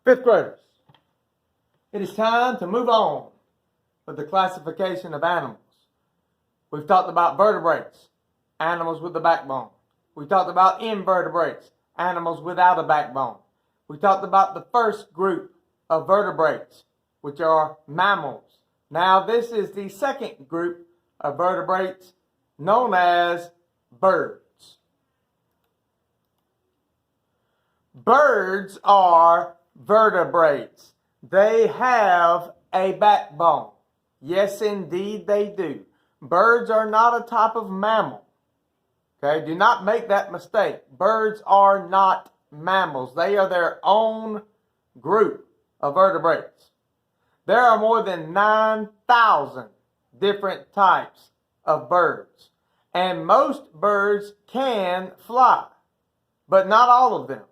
Fifth graders, it is time to move on with the classification of animals. We've talked about vertebrates, animals with a backbone. We talked about invertebrates, animals without a backbone. We talked about the first group of vertebrates, which are mammals. Now this is the second group of vertebrates known as birds. Birds are vertebrates. They have a backbone. Yes, indeed they do. Birds are not a type of mammal. Okay, do not make that mistake. Birds are not mammals. They are their own group of vertebrates. There are more than 9,000 different types of birds. And most birds can fly, but not all of them.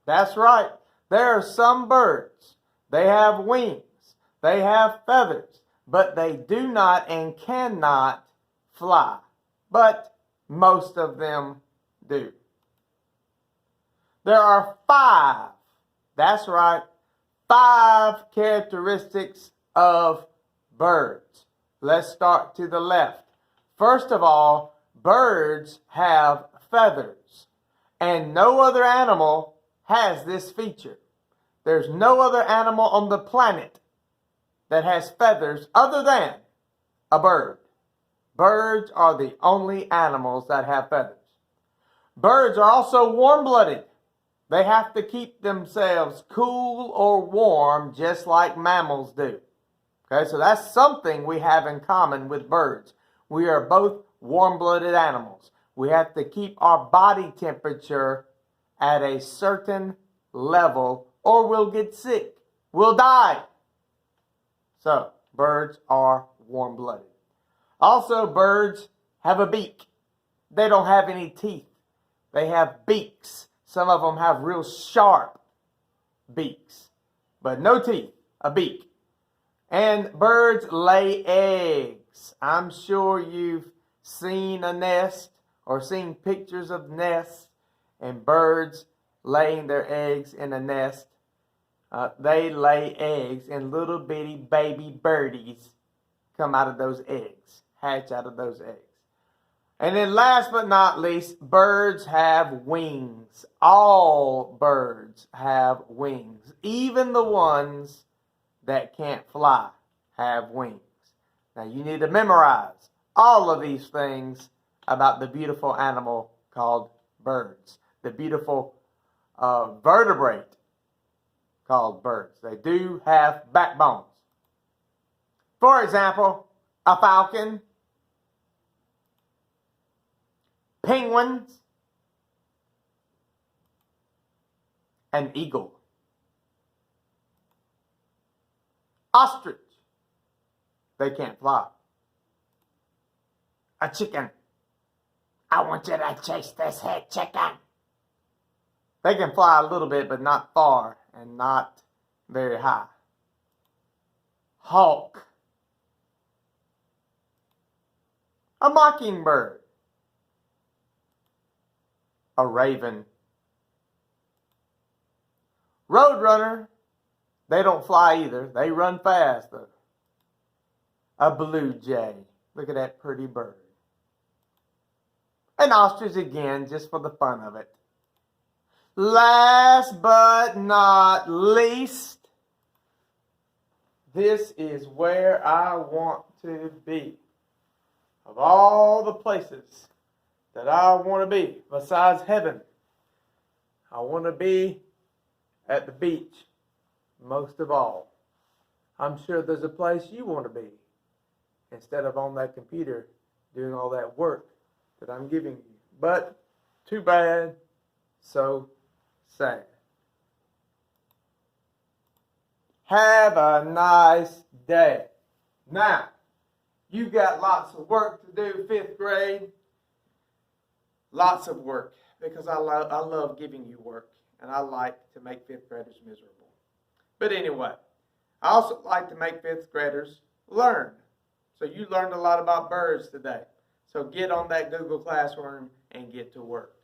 That's right. There are some birds. They have wings. They have feathers. But they do not and cannot fly. But most of them do. There are 5. That's right. 5 characteristics of birds. Let's start to the left. First of all, birds have feathers. And no other animal has this feature. There's no other animal on the planet that has feathers other than a bird. Birds are the only animals that have feathers. Birds are also warm-blooded. They have to keep themselves cool or warm just like mammals do. Okay, so that's something we have in common with birds. We are both warm-blooded animals. We have to keep our body temperature at a certain level or we'll get sick. We'll die. So, birds are warm-blooded. Also, birds have a beak. They don't have any teeth. They have beaks. Some of them have real sharp beaks, but no teeth, a beak. And birds lay eggs. I'm sure you've seen a nest or seen pictures of nests and birds laying their eggs in a nest. They lay eggs and little bitty baby birdies come out of those eggs, hatch out of those eggs. And then last but not least, birds have wings. All birds have wings. Even the ones that can't fly have wings. Now you need to memorize all of these things about the beautiful animal called birds. The beautiful vertebrate called birds. They do have backbones. For example, a falcon, penguins, an eagle, ostrich. They can't fly. A chicken. I want you to chase this head chicken. They can fly a little bit, but not far and not very high. Hawk. A mockingbird. A raven. Roadrunner. They don't fly either. They run fast though. A blue jay. Look at that pretty bird. An ostrich again, just for the fun of it. Last but not least, this is where I want to be. Of all the places that I want to be, besides heaven, I want to be at the beach, most of all. I'm sure there's a place you want to be, instead of on that computer doing all that work that I'm giving you. But, too bad, so sad. Have a nice day. Now, you got lots of work to do, 5th grade. Lots of work, because I love giving you work, and I like to make 5th graders miserable. But anyway, I also like to make 5th graders learn. So you learned a lot about birds today. So get on that Google Classroom and get to work.